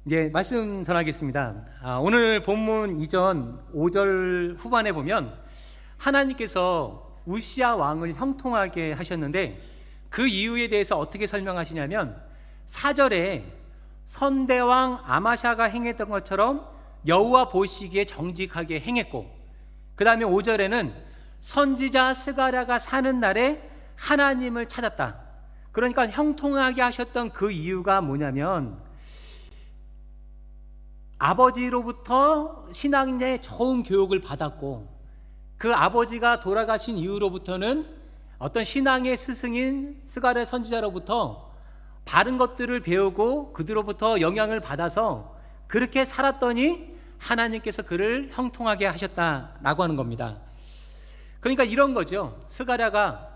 이제 말씀 전하겠습니다. 오늘 본문 이전 5절 후반에 보면 하나님께서 우시야 왕을 형통하게 하셨는데 그 이유에 대해서 어떻게 설명하시냐면 4절에 선대왕 아마샤가 행했던 것처럼 여호와 보시기에 정직하게 행했고, 그 다음에 5절에는 선지자 스가랴가 사는 날에 하나님을 찾았다. 그러니까 형통하게 하셨던 그 이유가 뭐냐면 아버지로부터 신앙의 좋은 교육을 받았고, 그 아버지가 돌아가신 이후로부터는 어떤 신앙의 스승인 스가랴 선지자로부터 바른 것들을 배우고 그들로부터 영향을 받아서 그렇게 살았더니 하나님께서 그를 형통하게 하셨다라고 하는 겁니다. 그러니까 이런 거죠. 스가랴가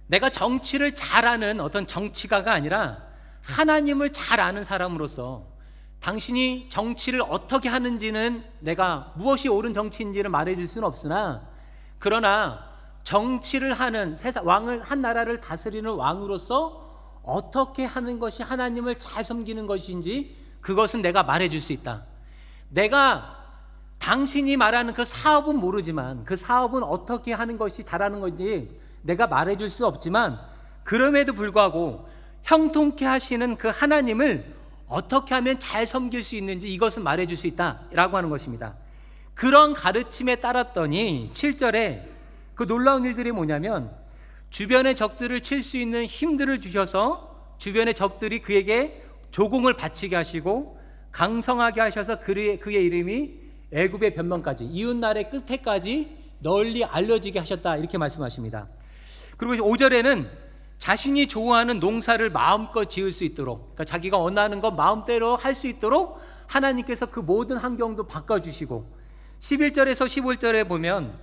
내가 정치를 잘 아는 어떤 정치가가 아니라 하나님을 잘 아는 사람으로서 당신이 정치를 어떻게 하는지는 내가 무엇이 옳은 정치인지를 말해줄 수는 없으나, 그러나 정치를 하는 왕을, 한 나라를 다스리는 왕으로서 어떻게 하는 것이 하나님을 잘 섬기는 것인지 그것은 내가 말해줄 수 있다. 내가 당신이 말하는 그 사업은 모르지만 그 사업은 어떻게 하는 것이 잘하는 건지 내가 말해줄 수 없지만, 그럼에도 불구하고 형통케 하시는 그 하나님을 어떻게 하면 잘 섬길 수 있는지 이것은 말해줄 수 있다라고 하는 것입니다. 그런 가르침에 따랐더니 7절에 그 놀라운 일들이 뭐냐면 주변의 적들을 칠 수 있는 힘들을 주셔서 주변의 적들이 그에게 조공을 바치게 하시고 강성하게 하셔서 그의 이름이 애굽의 변방까지, 이웃나라의 끝에까지 널리 알려지게 하셨다, 이렇게 말씀하십니다. 그리고 5절에는 자신이 좋아하는 농사를 마음껏 지을 수 있도록, 그러니까 자기가 원하는 것 마음대로 할 수 있도록 하나님께서 그 모든 환경도 바꿔주시고, 11절에서 15절에 보면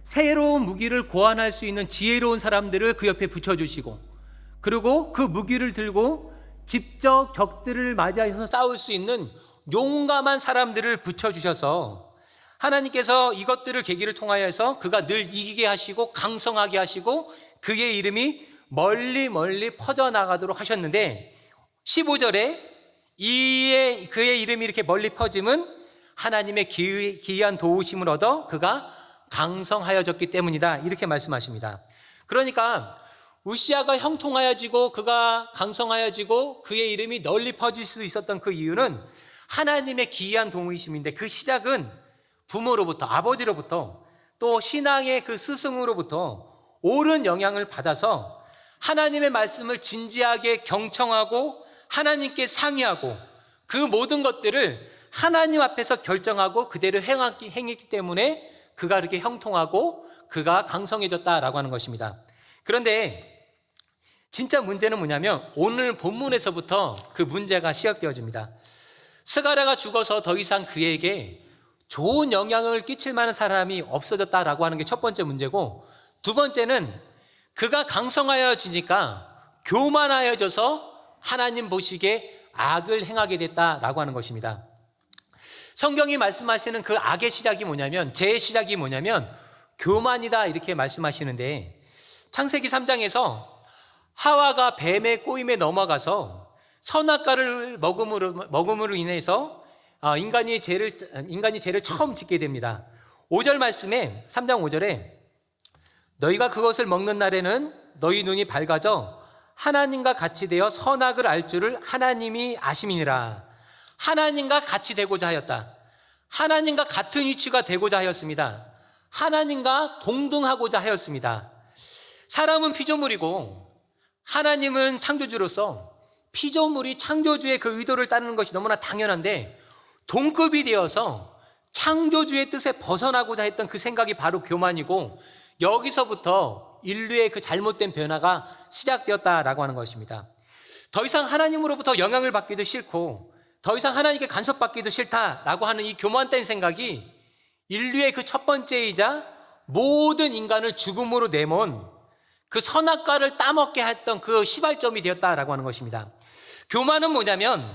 새로운 무기를 고안할 수 있는 지혜로운 사람들을 그 옆에 붙여주시고, 그리고 그 무기를 들고 직접 적들을 맞이해서 싸울 수 있는 용감한 사람들을 붙여주셔서 하나님께서 이것들을 계기를 통하여서 그가 늘 이기게 하시고 강성하게 하시고 그의 이름이 멀리 퍼져나가도록 하셨는데, 15절에 그의 이름이 이렇게 멀리 퍼짐은 하나님의 기이한 도우심을 얻어 그가 강성하여졌기 때문이다, 이렇게 말씀하십니다. 그러니까 우시야가 형통하여지고 그가 강성하여지고 그의 이름이 널리 퍼질 수 있었던 그 이유는 하나님의 기이한 도우심인데, 그 시작은 부모로부터, 아버지로부터, 또 신앙의 그 스승으로부터 옳은 영향을 받아서 하나님의 말씀을 진지하게 경청하고 하나님께 상의하고 그 모든 것들을 하나님 앞에서 결정하고 그대로 행했기 때문에 그가 이렇게 형통하고 그가 강성해졌다라고 하는 것입니다. 그런데 진짜 문제는 뭐냐면 오늘 본문에서부터 그 문제가 시작되어집니다. 스가랴가 죽어서 더 이상 그에게 좋은 영향을 끼칠 만한 사람이 없어졌다라고 하는 게 첫 번째 문제고, 두 번째는 그가 강성하여지니까 교만하여져서 하나님 보시기에 악을 행하게 됐다라고 하는 것입니다. 성경이 말씀하시는 그 악의 시작이 뭐냐면, 죄의 시작이 뭐냐면 교만이다, 이렇게 말씀하시는데, 창세기 3장에서 하와가 뱀의 꼬임에 넘어가서 선악과를 먹음으로 인해서 인간이 죄를 처음 짓게 됩니다. 5절 말씀에, 3장 5절에 너희가 그것을 먹는 날에는 너희 눈이 밝아져 하나님과 같이 되어 선악을 알 줄을 하나님이 아심이니라. 하나님과 같이 되고자 하였다. 하나님과 같은 위치가 되고자 하였습니다. 하나님과 동등하고자 하였습니다. 사람은 피조물이고 하나님은 창조주로서 피조물이 창조주의 그 의도를 따르는 것이 너무나 당연한데, 동급이 되어서 창조주의 뜻에 벗어나고자 했던 그 생각이 바로 교만이고, 여기서부터 인류의 그 잘못된 변화가 시작되었다라고 하는 것입니다. 더 이상 하나님으로부터 영향을 받기도 싫고 더 이상 하나님께 간섭받기도 싫다라고 하는 이 교만된 생각이 인류의 그 첫 번째이자 모든 인간을 죽음으로 내몬 그 선악과를 따먹게 했던 그 시발점이 되었다라고 하는 것입니다. 교만은 뭐냐면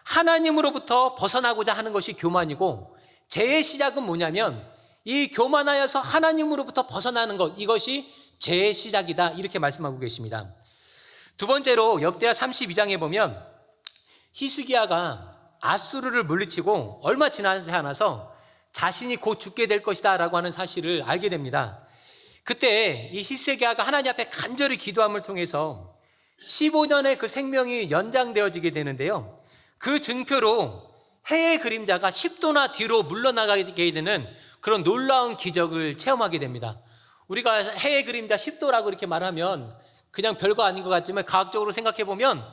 하나님으로부터 벗어나고자 하는 것이 교만이고, 죄의 시작은 뭐냐면 이 교만하여서 하나님으로부터 벗어나는 것, 이것이 죄의 시작이다, 이렇게 말씀하고 계십니다. 두 번째로 역대하 32장에 보면 히스기야가 아수르를 물리치고 얼마 지나지 않아서 자신이 곧 죽게 될 것이다 라고 하는 사실을 알게 됩니다. 그때 이 히스기야가 하나님 앞에 간절히 기도함을 통해서 15년의 그 생명이 연장되어지게 되는데요, 그 증표로 해의 그림자가 10도나 뒤로 물러나가게 되는 그런 놀라운 기적을 체험하게 됩니다. 우리가 해의 그림자 10도라고 이렇게 말하면 그냥 별거 아닌 것 같지만, 과학적으로 생각해 보면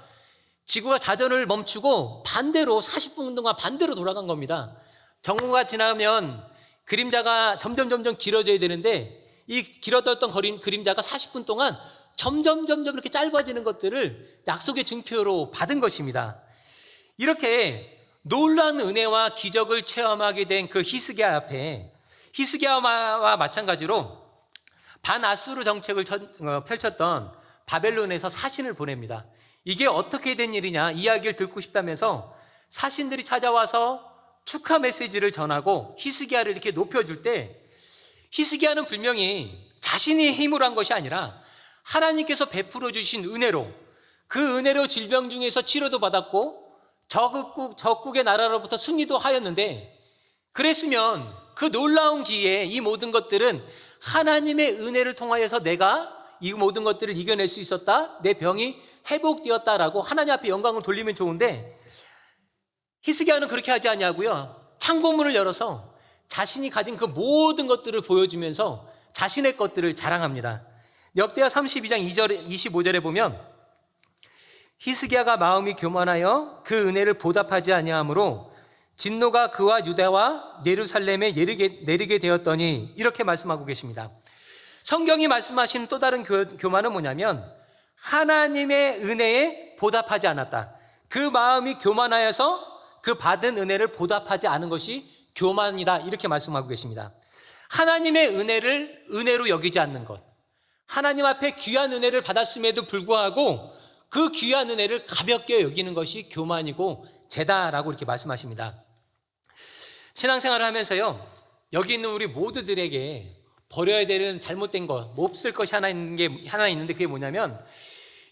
지구가 자전을 멈추고 반대로 40분 동안 반대로 돌아간 겁니다. 정오가 지나면 그림자가 점점 길어져야 되는데, 이 길어졌던 그림자가 40분 동안 점점 이렇게 짧아지는 것들을 약속의 증표로 받은 것입니다. 이렇게 놀라운 은혜와 기적을 체험하게 된 그 히스기야 앞에, 히스기야와 마찬가지로 반아수르 정책을 펼쳤던 바벨론에서 사신을 보냅니다. 이게 어떻게 된 일이냐 이야기를 듣고 싶다면서 사신들이 찾아와서 축하 메시지를 전하고 히스기야를 이렇게 높여줄 때, 히스기야는 분명히 자신이 힘으로 한 것이 아니라 하나님께서 베풀어 주신 은혜로, 그 은혜로 질병 중에서 치료도 받았고 적국의 나라로부터 승리도 하였는데, 그랬으면 그 놀라운 기회에 이 모든 것들은 하나님의 은혜를 통하여서 내가 이 모든 것들을 이겨낼 수 있었다, 내 병이 회복되었다라고 하나님 앞에 영광을 돌리면 좋은데, 히스기야는 그렇게 하지 않냐고요. 창고문을 열어서 자신이 가진 그 모든 것들을 보여주면서 자신의 것들을 자랑합니다. 역대하 32장 25절에 보면, 히스기야가 마음이 교만하여 그 은혜를 보답하지 아니하므로 진노가 그와 유다와 예루살렘에 내리게 되었더니, 이렇게 말씀하고 계십니다. 성경이 말씀하시는 또 다른 교만은 뭐냐면, 하나님의 은혜에 보답하지 않았다. 그 마음이 교만하여서 그 받은 은혜를 보답하지 않은 것이 교만이다, 이렇게 말씀하고 계십니다. 하나님의 은혜를 은혜로 여기지 않는 것, 하나님 앞에 귀한 은혜를 받았음에도 불구하고 그 귀한 은혜를 가볍게 여기는 것이 교만이고 죄다라고 이렇게 말씀하십니다. 신앙생활을 하면서요, 여기 있는 우리 모두들에게 버려야 되는 잘못된 것, 몹쓸 것이 하나 있는데 그게 뭐냐면,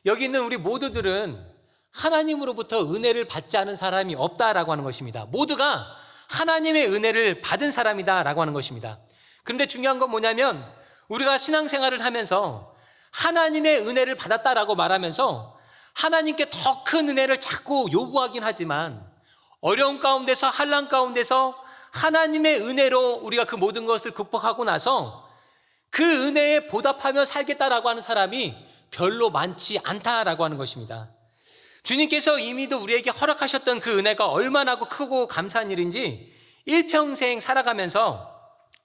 여기 있는 우리 모두들은 하나님으로부터 은혜를 받지 않은 사람이 없다라고 하는 것입니다. 모두가 하나님의 은혜를 받은 사람이다라고 하는 것입니다. 그런데 중요한 건 뭐냐면, 우리가 신앙생활을 하면서 하나님의 은혜를 받았다라고 말하면서 하나님께 더 큰 은혜를 자꾸 요구하긴 하지만, 어려운 가운데서, 환난 가운데서 하나님의 은혜로 우리가 그 모든 것을 극복하고 나서 그 은혜에 보답하며 살겠다라고 하는 사람이 별로 많지 않다라고 하는 것입니다. 주님께서 이미도 우리에게 허락하셨던 그 은혜가 얼마나 크고 감사한 일인지, 일평생 살아가면서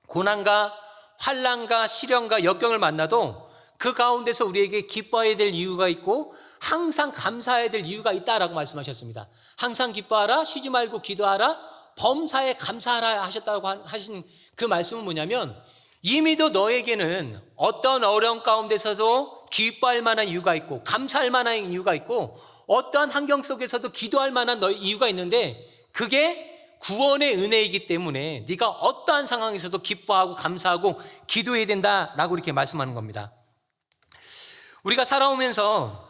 고난과 환난과 시련과 역경을 만나도 그 가운데서 우리에게 기뻐해야 될 이유가 있고 항상 감사해야 될 이유가 있다라고 말씀하셨습니다. 항상 기뻐하라, 쉬지 말고 기도하라, 범사에 감사하라 하셨다고 하신 그 말씀은 뭐냐면, 이미도 너에게는 어떤 어려운 가운데서도 기뻐할 만한 이유가 있고 감사할 만한 이유가 있고 어떠한 환경 속에서도 기도할 만한 이유가 있는데, 그게 구원의 은혜이기 때문에 네가 어떠한 상황에서도 기뻐하고 감사하고 기도해야 된다라고 이렇게 말씀하는 겁니다. 우리가 살아오면서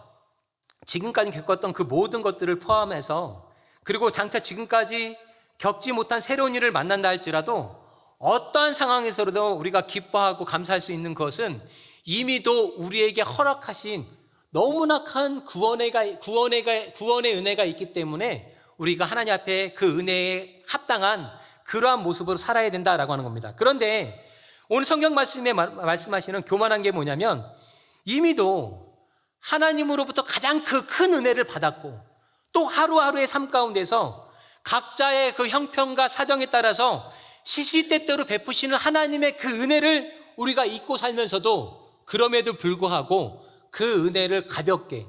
지금까지 겪었던 그 모든 것들을 포함해서, 그리고 장차 지금까지 겪지 못한 새로운 일을 만난다 할지라도 어떠한 상황에서도 우리가 기뻐하고 감사할 수 있는 것은 이미도 우리에게 허락하신 너무나 큰 구원의 은혜가 있기 때문에 우리가 하나님 앞에 그 은혜에 합당한 그러한 모습으로 살아야 된다라고 하는 겁니다. 그런데 오늘 성경 말씀에 말씀하시는 교만한 게 뭐냐면, 이미도 하나님으로부터 가장 그 큰 은혜를 받았고 또 하루하루의 삶 가운데서 각자의 그 형편과 사정에 따라서 시시때때로 베푸시는 하나님의 그 은혜를 우리가 잊고 살면서도, 그럼에도 불구하고 그 은혜를 가볍게,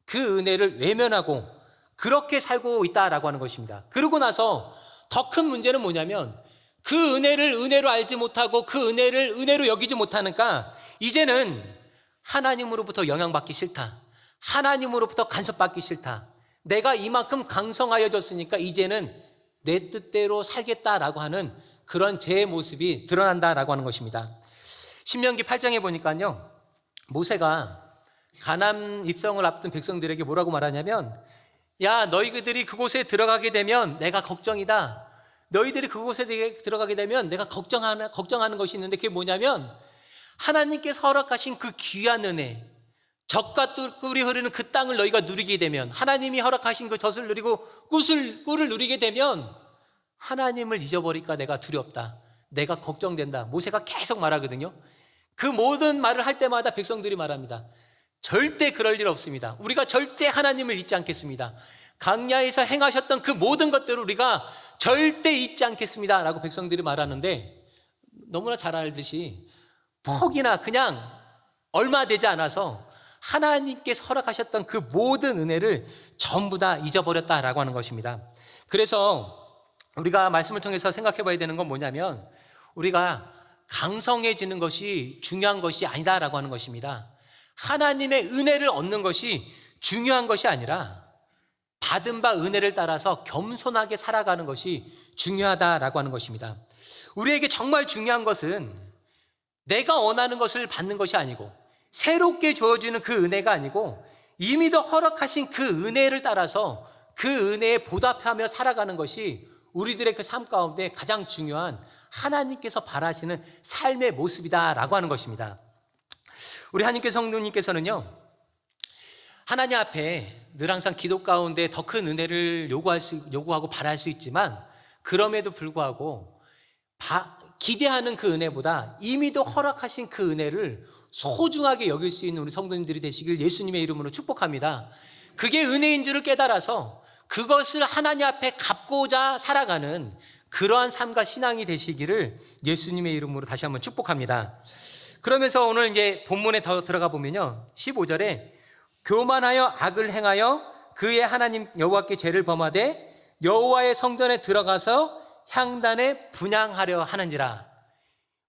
그 은혜를 외면하고 그렇게 살고 있다라고 하는 것입니다. 그러고 나서 더 큰 문제는 뭐냐면, 그 은혜를 은혜로 알지 못하고 그 은혜를 은혜로 여기지 못하니까 이제는 하나님으로부터 영향받기 싫다, 하나님으로부터 간섭받기 싫다, 내가 이만큼 강성하여졌으니까 이제는 내 뜻대로 살겠다라고 하는 그런 제 모습이 드러난다라고 하는 것입니다. 신명기 8장에 보니까요, 모세가 가나안 입성을 앞둔 백성들에게 뭐라고 말하냐면, 야, 너희들이 그곳에 들어가게 되면 내가 걱정이다. 너희들이 그곳에 들어가게 되면 내가 걱정하는 것이 있는데, 그게 뭐냐면 하나님께서 허락하신 그 귀한 은혜, 젖과 꿀이 흐르는 그 땅을 너희가 누리게 되면, 하나님이 허락하신 그 젖을 누리고 꿀을 누리게 되면 하나님을 잊어버릴까 내가 두렵다. 내가 걱정된다. 모세가 계속 말하거든요. 그 모든 말을 할 때마다 백성들이 말합니다. 절대 그럴 일 없습니다. 우리가 절대 하나님을 잊지 않겠습니다. 광야에서 행하셨던 그 모든 것들을 우리가 절대 잊지 않겠습니다 라고 백성들이 말하는데, 너무나 잘 알듯이 퍽이나 그냥 얼마 되지 않아서 하나님께서 허락하셨던 그 모든 은혜를 전부 다 잊어버렸다라고 하는 것입니다. 그래서 우리가 말씀을 통해서 생각해 봐야 되는 건 뭐냐면, 우리가 강성해지는 것이 중요한 것이 아니다라고 하는 것입니다. 하나님의 은혜를 얻는 것이 중요한 것이 아니라 받은 바 은혜를 따라서 겸손하게 살아가는 것이 중요하다라고 하는 것입니다. 우리에게 정말 중요한 것은 내가 원하는 것을 받는 것이 아니고, 새롭게 주어지는 그 은혜가 아니고, 이미도 허락하신 그 은혜를 따라서 그 은혜에 보답하며 살아가는 것이 우리들의 그 삶 가운데 가장 중요한 하나님께서 바라시는 삶의 모습이다라고 하는 것입니다. 우리 하나님께 성도님께서는요, 하나님 앞에 늘 항상 기도 가운데 더 큰 은혜를 요구하고 바랄 수 있지만, 그럼에도 불구하고 기대하는 그 은혜보다 이미도 허락하신 그 은혜를 소중하게 여길 수 있는 우리 성도님들이 되시길 예수님의 이름으로 축복합니다. 그게 은혜인 줄을 깨달아서 그것을 하나님 앞에 갚고자 살아가는 그러한 삶과 신앙이 되시기를 예수님의 이름으로 다시 한번 축복합니다. 그러면서 오늘 이제 본문에 더 들어가 보면요, 15절에 교만하여 악을 행하여 그의 하나님 여호와께 죄를 범하되 여호와의 성전에 들어가서 향단에 분향하려 하는지라.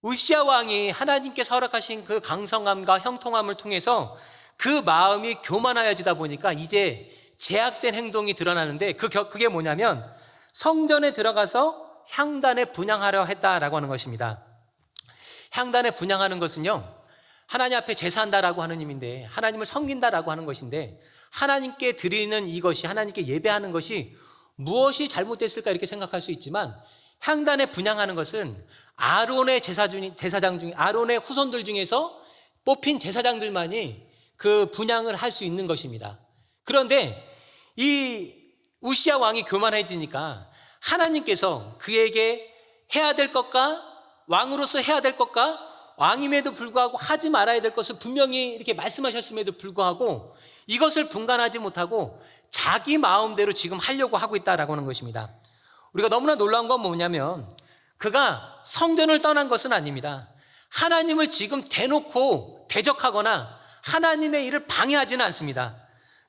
우시아 왕이 하나님께서 허락하신 그 강성함과 형통함을 통해서 그 마음이 교만하여지다 보니까 이제 제약된 행동이 드러나는데, 그게 뭐냐면 성전에 들어가서 향단에 분향하려 했다라고 하는 것입니다. 향단에 분향하는 것은요, 하나님 앞에 제사한다라고 하는 의미인데, 하나님을 섬긴다라고 하는 것인데, 하나님께 드리는 이것이, 하나님께 예배하는 것이 무엇이 잘못됐을까 이렇게 생각할 수 있지만, 향단에 분향하는 것은 아론의 제사장 중에, 아론의 후손들 중에서 뽑힌 제사장들만이 그 분향을 할 수 있는 것입니다. 그런데 이 우시아 왕이 교만해지니까 하나님께서 그에게 해야 될 것과, 왕으로서 해야 될 것과, 왕임에도 불구하고 하지 말아야 될 것을 분명히 이렇게 말씀하셨음에도 불구하고 이것을 분간하지 못하고 자기 마음대로 지금 하려고 하고 있다라고 하는 것입니다. 우리가 너무나 놀라운 건 뭐냐면, 그가 성전을 떠난 것은 아닙니다. 하나님을 지금 대놓고 대적하거나 하나님의 일을 방해하지는 않습니다.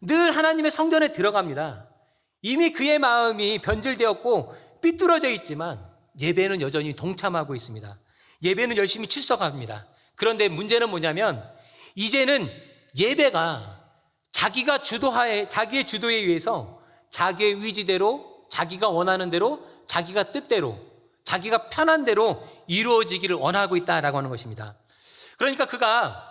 늘 하나님의 성전에 들어갑니다. 이미 그의 마음이 변질되었고 삐뚤어져 있지만 예배는 여전히 동참하고 있습니다. 예배는 열심히 출석합니다. 그런데 문제는 뭐냐면, 이제는 예배가 자기의 주도에 의해서 자기의 위지대로, 자기가 원하는 대로, 자기가 뜻대로, 자기가 편한 대로 이루어지기를 원하고 있다라고 하는 것입니다. 그러니까 그가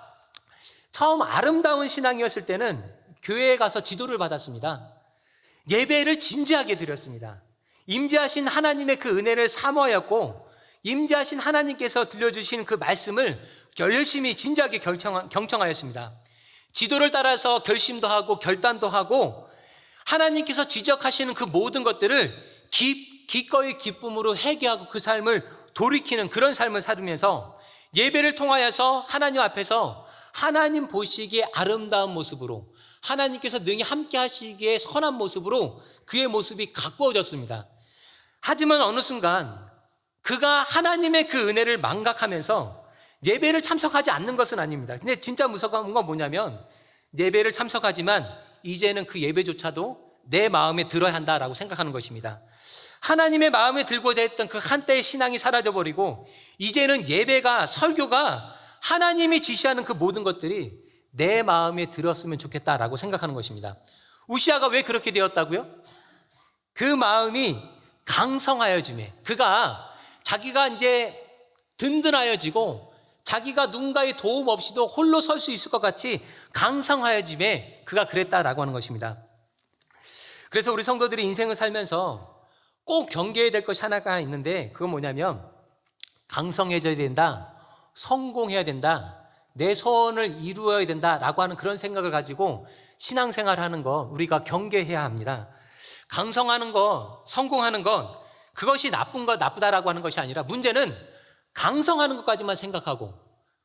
처음 아름다운 신앙이었을 때는 교회에 가서 지도를 받았습니다. 예배를 진지하게 드렸습니다. 임재하신 하나님의 그 은혜를 사모하였고, 임재하신 하나님께서 들려주신 그 말씀을 열심히 진지하게 경청하였습니다. 지도를 따라서 결심도 하고 결단도 하고, 하나님께서 지적하시는 그 모든 것들을 기꺼이 기쁨으로 회개하고 그 삶을 돌이키는 그런 삶을 살면서 예배를 통하여서 하나님 앞에서 하나님 보시기에 아름다운 모습으로, 하나님께서 능히 함께 하시기에 선한 모습으로 그의 모습이 가꾸어졌습니다. 하지만 어느 순간 그가 하나님의 그 은혜를 망각하면서 예배를 참석하지 않는 것은 아닙니다. 근데 진짜 무서운 건 뭐냐면, 예배를 참석하지만 이제는 그 예배조차도 내 마음에 들어야 한다라고 생각하는 것입니다. 하나님의 마음에 들고자 했던 그 한때의 신앙이 사라져버리고, 이제는 예배가, 설교가, 하나님이 지시하는 그 모든 것들이 내 마음에 들었으면 좋겠다라고 생각하는 것입니다. 우시아가 왜 그렇게 되었다고요? 그 마음이 강성하여짐에, 그가 자기가 이제 든든하여지고 자기가 누군가의 도움 없이도 홀로 설 수 있을 것 같이 강성하여짐에 그가 그랬다라고 하는 것입니다. 그래서 우리 성도들이 인생을 살면서 꼭 경계해야 될 것이 하나가 있는데, 그건 뭐냐면 강성해져야 된다, 성공해야 된다, 내 소원을 이루어야 된다라고 하는 그런 생각을 가지고 신앙생활을 하는 거 우리가 경계해야 합니다. 강성하는 거, 성공하는 것, 그것이 나쁜 것, 나쁘다라고 하는 것이 아니라, 문제는 강성하는 것까지만 생각하고,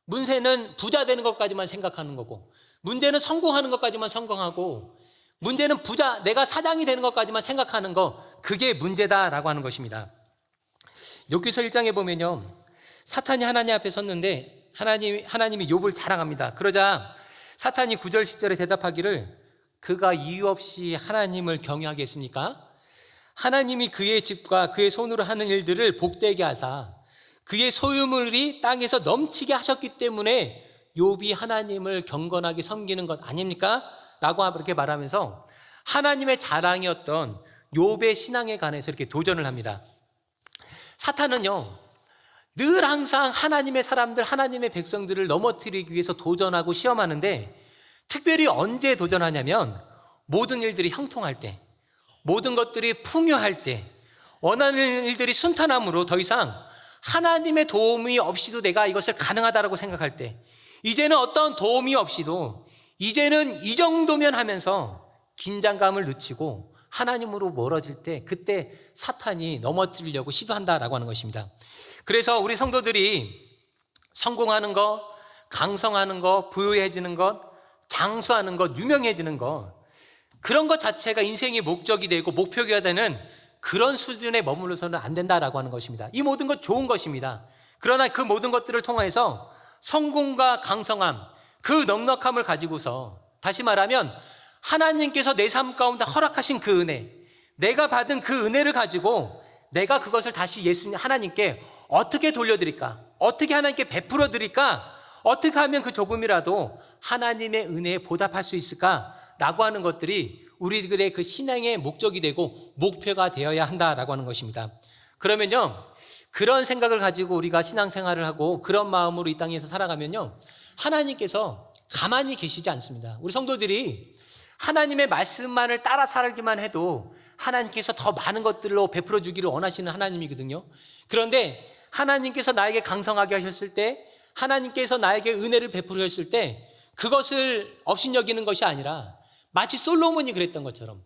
문제는 부자 되는 것까지만 생각하는 거고, 문제는 성공하는 것까지만 성공하고, 문제는 내가 사장이 되는 것까지만 생각하는 거, 그게 문제다라고 하는 것입니다. 욥기서 1장에 보면요, 사탄이 하나님 앞에 섰는데 하나님이 욥을 자랑합니다. 그러자 사탄이 9절 10절에 대답하기를, 그가 이유 없이 하나님을 경외하겠습니까? 하나님이 그의 집과 그의 손으로 하는 일들을 복되게 하사 그의 소유물이 땅에서 넘치게 하셨기 때문에 욥이 하나님을 경건하게 섬기는 것 아닙니까? 라고 이렇게 말하면서 하나님의 자랑이었던 욥의 신앙에 관해서 이렇게 도전을 합니다. 사탄은요, 늘 항상 하나님의 사람들, 하나님의 백성들을 넘어뜨리기 위해서 도전하고 시험하는데, 특별히 언제 도전하냐면 모든 일들이 형통할 때, 모든 것들이 풍요할 때, 원하는 일들이 순탄함으로 더 이상 하나님의 도움이 없이도 내가 이것을 가능하다라고 생각할 때, 이제는 어떤 도움이 없이도 이제는 이 정도면 하면서 긴장감을 늦추고 하나님으로 멀어질 때, 그때 사탄이 넘어뜨리려고 시도한다라고 하는 것입니다. 그래서 우리 성도들이 성공하는 것, 강성하는 것, 부유해지는 것, 장수하는 것, 유명해지는 것, 그런 것 자체가 인생의 목적이 되고 목표가 되는 그런 수준에 머물러서는 안 된다라고 하는 것입니다. 이 모든 것 좋은 것입니다. 그러나 그 모든 것들을 통해서 성공과 강성함, 그 넉넉함을 가지고서, 다시 말하면 하나님께서 내 삶 가운데 허락하신 그 은혜, 내가 받은 그 은혜를 가지고 내가 그것을 다시 예수님 하나님께 어떻게 돌려드릴까, 어떻게 하나님께 베풀어 드릴까, 어떻게 하면 그 조금이라도 하나님의 은혜에 보답할 수 있을까라고 하는 것들이 우리들의 그 신앙의 목적이 되고 목표가 되어야 한다라고 하는 것입니다. 그러면요, 그런 생각을 가지고 우리가 신앙생활을 하고 그런 마음으로 이 땅에서 살아가면요, 하나님께서 가만히 계시지 않습니다. 우리 성도들이 하나님의 말씀만을 따라 살기만 해도 하나님께서 더 많은 것들로 베풀어 주기를 원하시는 하나님이거든요. 그런데 하나님께서 나에게 강성하게 하셨을 때, 하나님께서 나에게 은혜를 베풀으셨을 때, 그것을 업신여기는 것이 아니라 마치 솔로몬이 그랬던 것처럼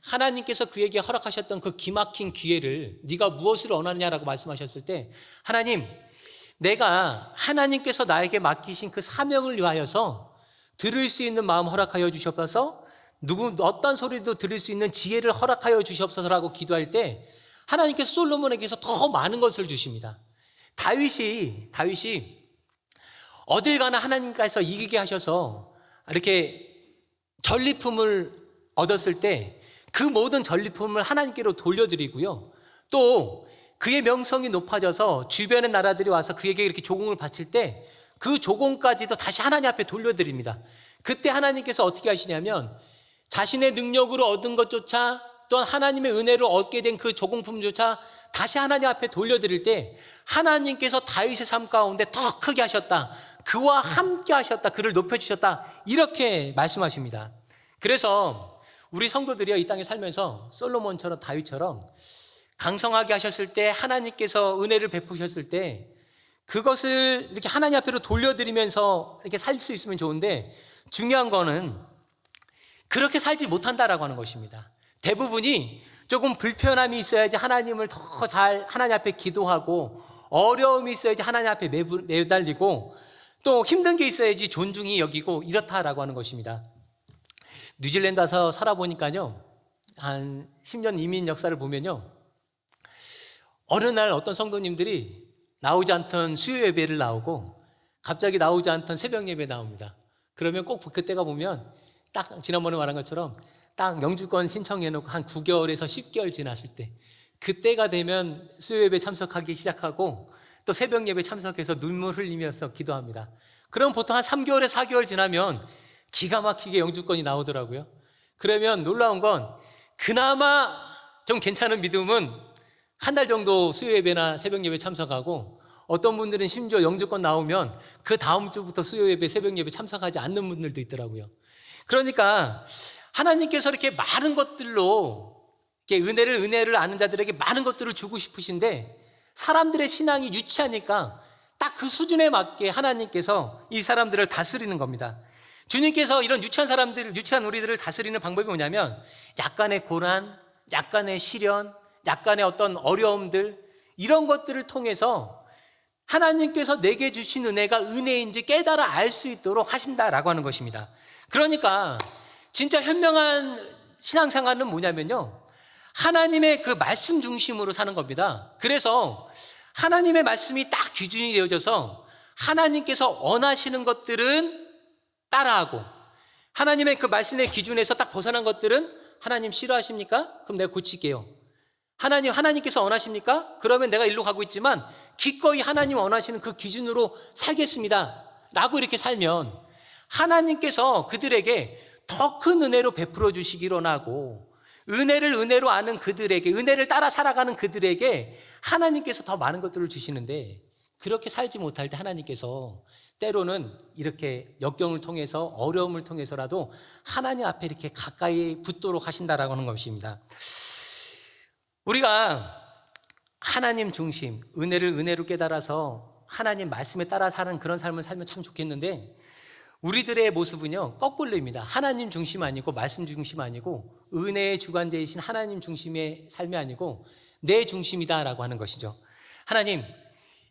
하나님께서 그에게 허락하셨던 그 기막힌 기회를, 네가 무엇을 원하느냐라고 말씀하셨을 때, 하나님, 내가 하나님께서 나에게 맡기신 그 사명을 위하여서 들을 수 있는 마음 허락하여 주시옵소서, 어떤 소리도 들을 수 있는 지혜를 허락하여 주시옵소서라고 기도할 때 하나님께서 솔로몬에게서 더 많은 것을 주십니다. 다윗이 어딜 가나 하나님께서 이기게 하셔서 이렇게 전리품을 얻었을 때 그 모든 전리품을 하나님께로 돌려드리고요, 또 그의 명성이 높아져서 주변의 나라들이 와서 그에게 이렇게 조공을 바칠 때 그 조공까지도 다시 하나님 앞에 돌려드립니다. 그때 하나님께서 어떻게 하시냐면 자신의 능력으로 얻은 것조차, 또한 하나님의 은혜로 얻게 된 그 조공품조차 다시 하나님 앞에 돌려드릴 때 하나님께서 다윗의 삶 가운데 더 크게 하셨다, 그와 함께 하셨다, 그를 높여주셨다, 이렇게 말씀하십니다. 그래서 우리 성도들이요, 이 땅에 살면서 솔로몬처럼 다윗처럼 강성하게 하셨을 때, 하나님께서 은혜를 베푸셨을 때 그것을 이렇게 하나님 앞으로 돌려드리면서 이렇게 살 수 있으면 좋은데, 중요한 거는 그렇게 살지 못한다라고 하는 것입니다. 대부분이 조금 불편함이 있어야지 하나님을 더 잘 하나님 앞에 기도하고, 어려움이 있어야지 하나님 앞에 매달리고, 또 힘든 게 있어야지 존중이 여기고, 이렇다라고 하는 것입니다. 뉴질랜드 와서 살아보니까요, 한 10년 이민 역사를 보면요, 어느 날 어떤 성도님들이 나오지 않던 수요 예배를 나오고 갑자기 나오지 않던 새벽 예배 나옵니다. 그러면 꼭 그때가 보면 딱 지난번에 말한 것처럼 딱 영주권 신청해놓고 한 9개월에서 10개월 지났을 때, 그때가 되면 수요 예배 참석하기 시작하고 또 새벽 예배 참석해서 눈물 흘리면서 기도합니다. 그럼 보통 한 3개월에 4개월 지나면 기가 막히게 영주권이 나오더라고요. 그러면 놀라운 건 그나마 좀 괜찮은 믿음은 한 달 정도 수요 예배나 새벽 예배 참석하고, 어떤 분들은 심지어 영주권 나오면 그 다음 주부터 수요 예배, 새벽 예배 참석하지 않는 분들도 있더라고요. 그러니까 하나님께서 이렇게 많은 것들로 이렇게 은혜를 아는 자들에게 많은 것들을 주고 싶으신데 사람들의 신앙이 유치하니까 딱 그 수준에 맞게 하나님께서 이 사람들을 다스리는 겁니다. 주님께서 이런 유치한 우리들을 다스리는 방법이 뭐냐면 약간의 고난, 약간의 시련, 약간의 어떤 어려움들, 이런 것들을 통해서 하나님께서 내게 주신 은혜가 은혜인지 깨달아 알 수 있도록 하신다라고 하는 것입니다. 그러니까 진짜 현명한 신앙생활은 뭐냐면요, 하나님의 그 말씀 중심으로 사는 겁니다. 그래서 하나님의 말씀이 딱 기준이 되어져서 하나님께서 원하시는 것들은 따라하고, 하나님의 그 말씀의 기준에서 딱 벗어난 것들은 하나님 싫어하십니까? 그럼 내가 고칠게요. 하나님께서 원하십니까? 그러면 내가 일로 가고 있지만 기꺼이 하나님 원하시는 그 기준으로 살겠습니다 라고 이렇게 살면 하나님께서 그들에게 더 큰 은혜로 베풀어 주시기 원하고, 은혜를 은혜로 아는 그들에게, 은혜를 따라 살아가는 그들에게 하나님께서 더 많은 것들을 주시는데, 그렇게 살지 못할 때 하나님께서 때로는 이렇게 역경을 통해서, 어려움을 통해서라도 하나님 앞에 이렇게 가까이 붙도록 하신다라고 하는 것입니다. 우리가 하나님 중심, 은혜를 은혜로 깨달아서 하나님 말씀에 따라 사는 그런 삶을 살면 참 좋겠는데, 우리들의 모습은요 거꾸로입니다. 하나님 중심 아니고, 말씀 중심 아니고, 은혜의 주관자이신 하나님 중심의 삶이 아니고 내 중심이다라고 하는 것이죠. 하나님,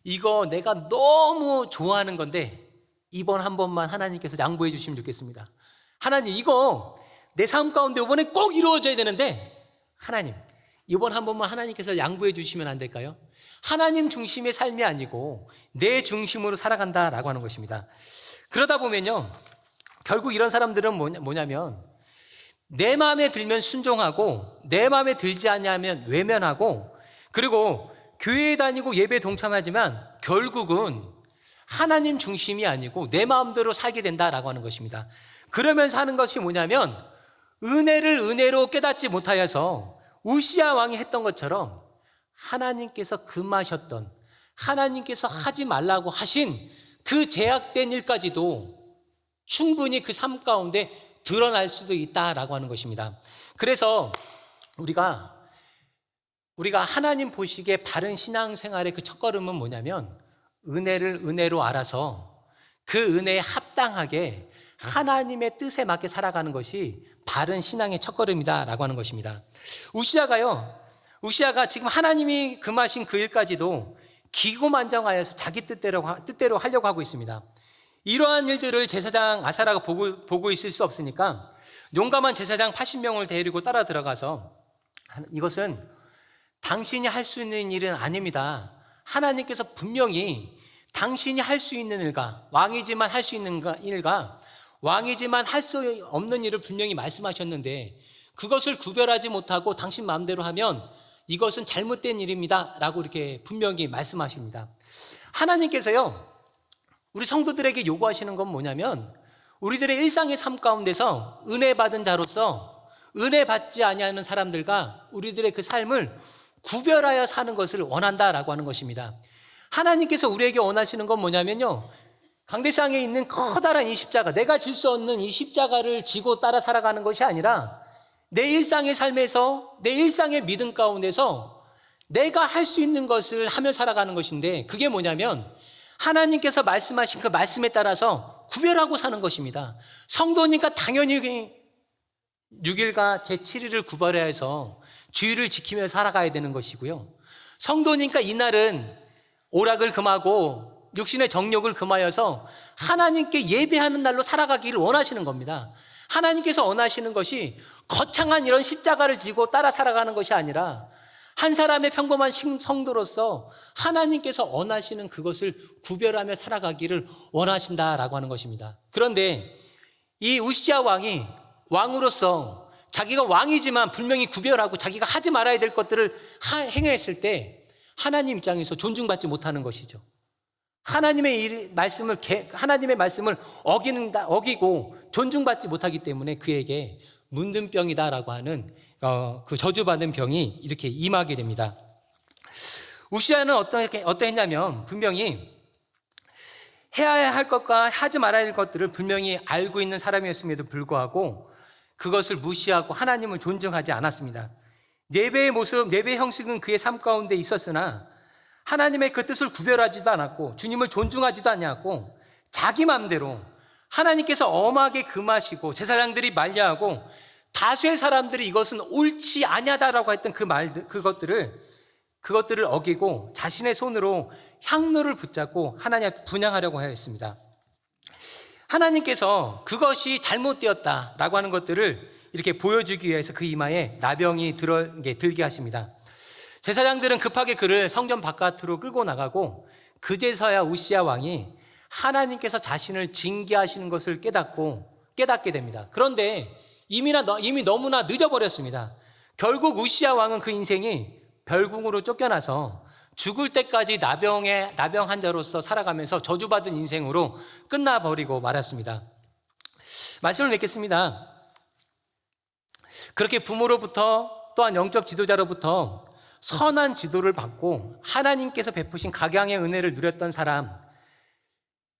이거 내가 너무 좋아하는 건데 이번 한 번만 하나님께서 양보해 주시면 좋겠습니다. 하나님, 이거 내 삶 가운데 이번에 꼭 이루어져야 되는데 하나님, 이번 한 번만 하나님께서 양보해 주시면 안 될까요? 하나님 중심의 삶이 아니고 내 중심으로 살아간다라고 하는 것입니다. 그러다 보면요, 결국 이런 사람들은 뭐냐면 내 마음에 들면 순종하고, 내 마음에 들지 않으면 외면하고, 그리고 교회에 다니고 예배에 동참하지만 결국은 하나님 중심이 아니고 내 마음대로 살게 된다라고 하는 것입니다. 그러면서 하는 것이 뭐냐면 은혜를 은혜로 깨닫지 못하여서 우시야 왕이 했던 것처럼 하나님께서 금하셨던, 하나님께서 하지 말라고 하신 그 제약된 일까지도 충분히 그 삶 가운데 드러날 수도 있다라고 하는 것입니다. 그래서 우리가 하나님 보시기에 바른 신앙생활의 그 첫걸음은 뭐냐면 은혜를 은혜로 알아서 그 은혜에 합당하게 하나님의 뜻에 맞게 살아가는 것이 바른 신앙의 첫걸음이다라고 하는 것입니다. 우시아가 지금 하나님이 금하신 그 일까지도 기고만장하여서 자기 뜻대로 하려고 하고 있습니다. 이러한 일들을 제사장 아사라가 보고 있을 수 없으니까 용감한 제사장 80명을 데리고 따라 들어가서, 이것은 당신이 할 수 있는 일은 아닙니다. 하나님께서 분명히 당신이 할 수 있는 일과, 왕이지만 할 수 있는 일과 왕이지만 할 수 없는 일을 분명히 말씀하셨는데 그것을 구별하지 못하고 당신 마음대로 하면 이것은 잘못된 일입니다 라고 이렇게 분명히 말씀하십니다. 하나님께서요, 우리 성도들에게 요구하시는 건 뭐냐면 우리들의 일상의 삶 가운데서 은혜 받은 자로서 은혜 받지 아니하는 사람들과 우리들의 그 삶을 구별하여 사는 것을 원한다라고 하는 것입니다. 하나님께서 우리에게 원하시는 건 뭐냐면요, 강대상에 있는 커다란 이 십자가, 내가 질 수 없는 이 십자가를 지고 따라 살아가는 것이 아니라 내 일상의 삶에서, 내 일상의 믿음 가운데서 내가 할 수 있는 것을 하며 살아가는 것인데, 그게 뭐냐면 하나님께서 말씀하신 그 말씀에 따라서 구별하고 사는 것입니다. 성도니까 당연히 6일과 제7일을 구별해야 해서 주일을 지키며 살아가야 되는 것이고요, 성도니까 이날은 오락을 금하고 육신의 정욕을 금하여서 하나님께 예배하는 날로 살아가기를 원하시는 겁니다. 하나님께서 원하시는 것이 거창한 이런 십자가를 지고 따라 살아가는 것이 아니라 한 사람의 평범한 성도로서 하나님께서 원하시는 그것을 구별하며 살아가기를 원하신다라고 하는 것입니다. 그런데 이 우시야 왕이 왕으로서 자기가 왕이지만 분명히 구별하고 자기가 하지 말아야 될 것들을 행했을 때 하나님 입장에서 존중받지 못하는 것이죠. 하나님의 말씀을 어기고 존중받지 못하기 때문에 그에게 문둥병이다라고 하는 그 저주받은 병이 이렇게 임하게 됩니다. 우시아는 어떠했냐면 분명히 해야 할 것과 하지 말아야 할 것들을 분명히 알고 있는 사람이었음에도 불구하고 그것을 무시하고 하나님을 존중하지 않았습니다. 예배의 모습, 예배 형식은 그의 삶 가운데 있었으나 하나님의 그 뜻을 구별하지도 않았고 주님을 존중하지도 않았고 자기 마음대로 하나님께서 엄하게 금하시고 제사장들이 만류하고 다수의 사람들이 이것은 옳지 아니하다라고 했던 그것들을 어기고 자신의 손으로 향로를 붙잡고 하나님 앞에 분향하려고 하였습니다. 하나님께서 그것이 잘못되었다라고 하는 것들을 이렇게 보여주기 위해서 그 이마에 나병이 들게 하십니다. 제사장들은 급하게 그를 성전 바깥으로 끌고 나가고 그제서야 우시야 왕이 하나님께서 자신을 징계하시는 것을 깨닫게 됩니다. 그런데 이미 너무나 늦어버렸습니다. 결국 우시야 왕은 그 인생이 별궁으로 쫓겨나서 죽을 때까지 나병 환자로서 살아가면서 저주받은 인생으로 끝나버리고 말았습니다. 말씀을 맺겠습니다. 그렇게 부모로부터 또한 영적 지도자로부터 선한 지도를 받고 하나님께서 베푸신 각양의 은혜를 누렸던 사람,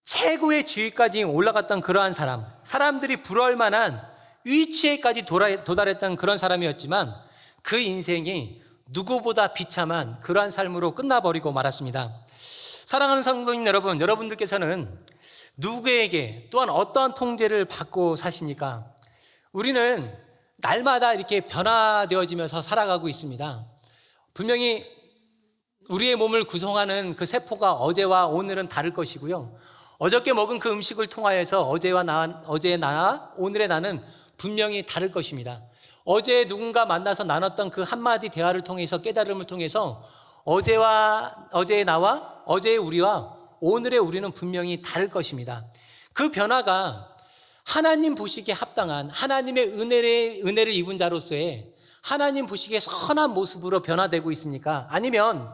최고의 지위까지 올라갔던 그러한 사람들이 부러울 만한 위치에까지 도달했던 그런 사람이었지만 그 인생이 누구보다 비참한 그러한 삶으로 끝나버리고 말았습니다. 사랑하는 성도님 여러분, 여러분들께서는 누구에게 또한 어떠한 통제를 받고 사십니까? 우리는 날마다 이렇게 변화되어지면서 살아가고 있습니다. 분명히 우리의 몸을 구성하는 그 세포가 어제와 오늘은 다를 것이고요. 어저께 먹은 그 음식을 통하여서 어제의 나와 오늘의 나는 분명히 다를 것입니다. 어제 누군가 만나서 나눴던 그 한마디 대화를 통해서 깨달음을 통해서 어제의 나와 어제의 우리와 오늘의 우리는 분명히 다를 것입니다. 그 변화가 하나님 보시기에 합당한 하나님의 은혜를 입은 자로서의 하나님 보시기에 선한 모습으로 변화되고 있습니까? 아니면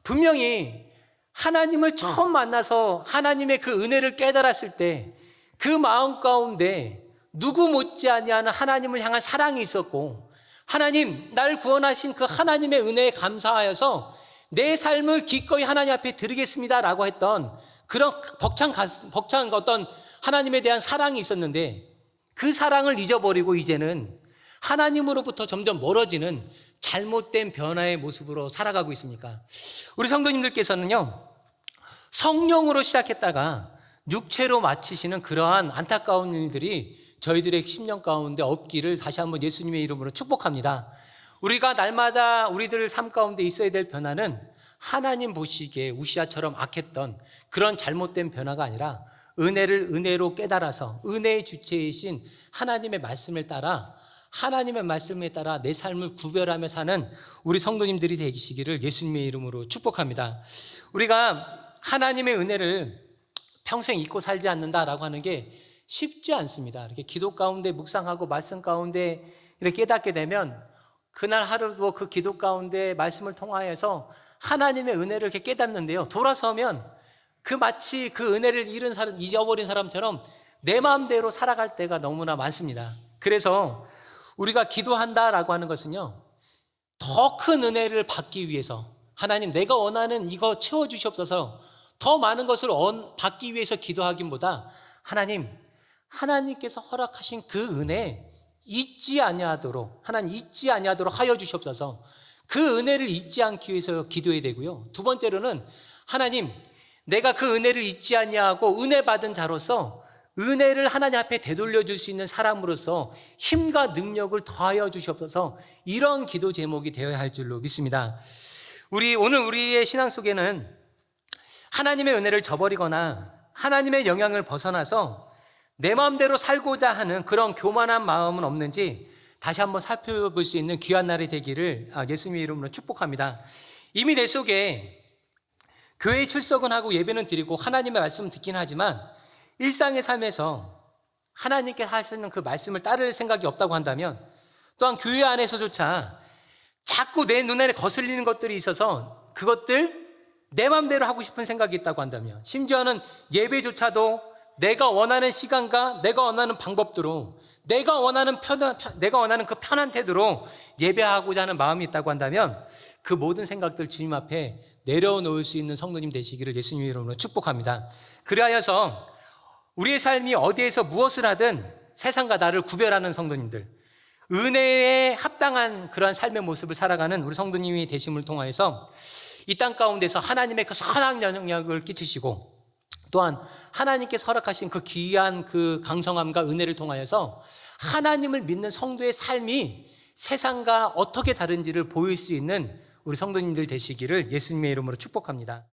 분명히 하나님을 처음 만나서 하나님의 그 은혜를 깨달았을 때 그 마음 가운데 누구 못지 아니하는 하나님을 향한 사랑이 있었고 하나님 나를 구원하신 그 하나님의 은혜에 감사하여서 내 삶을 기꺼이 하나님 앞에 드리겠습니다 라고 했던 그런 벅찬 어떤 하나님에 대한 사랑이 있었는데 그 사랑을 잊어버리고 이제는 하나님으로부터 점점 멀어지는 잘못된 변화의 모습으로 살아가고 있습니까? 우리 성도님들께서는요, 성령으로 시작했다가 육체로 마치시는 그러한 안타까운 일들이 저희들의 심령 가운데 없기를 다시 한번 예수님의 이름으로 축복합니다. 우리가 날마다 우리들 삶 가운데 있어야 될 변화는 하나님 보시기에 우시아처럼 악했던 그런 잘못된 변화가 아니라 은혜를 은혜로 깨달아서 은혜의 주체이신 하나님의 말씀을 따라 내 삶을 구별하며 사는 우리 성도님들이 되시기를 예수님의 이름으로 축복합니다. 우리가 하나님의 은혜를 평생 잊고 살지 않는다라고 하는 게 쉽지 않습니다. 이렇게 기도 가운데 묵상하고 말씀 가운데 이렇게 깨닫게 되면 그날 하루도 그 기도 가운데 말씀을 통하여서 하나님의 은혜를 이렇게 깨닫는데요. 돌아서면 마치 그 은혜를 잊어버린 사람처럼 내 마음대로 살아갈 때가 너무나 많습니다. 그래서 우리가 기도한다라고 하는 것은요, 더 큰 은혜를 받기 위해서 하나님 내가 원하는 이거 채워주시옵소서 더 많은 것을 받기 위해서 기도하기보다 하나님께서 허락하신 그 은혜 하나님 잊지 아니하도록 하여 주시옵소서. 그 은혜를 잊지 않기 위해서 기도해야 되고요. 두 번째로는 하나님 내가 그 은혜를 잊지 아니하고 은혜 받은 자로서 은혜를 하나님 앞에 되돌려 줄 수 있는 사람으로서 힘과 능력을 더하여 주시옵소서. 이런 기도 제목이 되어야 할 줄로 믿습니다. 오늘 우리의 신앙 속에는 하나님의 은혜를 저버리거나 하나님의 영향을 벗어나서 내 마음대로 살고자 하는 그런 교만한 마음은 없는지 다시 한번 살펴볼 수 있는 귀한 날이 되기를 예수님의 이름으로 축복합니다. 이미 내 속에 교회에 출석은 하고 예배는 드리고 하나님의 말씀은 듣긴 하지만 일상의 삶에서 하나님께 하시는 그 말씀을 따를 생각이 없다고 한다면, 또한 교회 안에서조차 자꾸 내 눈에 거슬리는 것들이 있어서 그것들 내 마음대로 하고 싶은 생각이 있다고 한다면, 심지어는 예배조차도 내가 원하는 시간과 내가 원하는 방법대로 내가 원하는 그 편한 태도로 예배하고자 하는 마음이 있다고 한다면 그 모든 생각들 주님 앞에 내려놓을 수 있는 성도님 되시기를 예수님의 이름으로 축복합니다. 그리하여서 우리의 삶이 어디에서 무엇을 하든 세상과 나를 구별하는 성도님들, 은혜에 합당한 그러한 삶의 모습을 살아가는 우리 성도님이 되심을 통하여서 이 땅 가운데서 하나님의 그 선한 영향력을 끼치시고, 또한 하나님께서 허락하신 그 귀한 그 강성함과 은혜를 통하여서 하나님을 믿는 성도의 삶이 세상과 어떻게 다른지를 보일 수 있는 우리 성도님들 되시기를 예수님의 이름으로 축복합니다.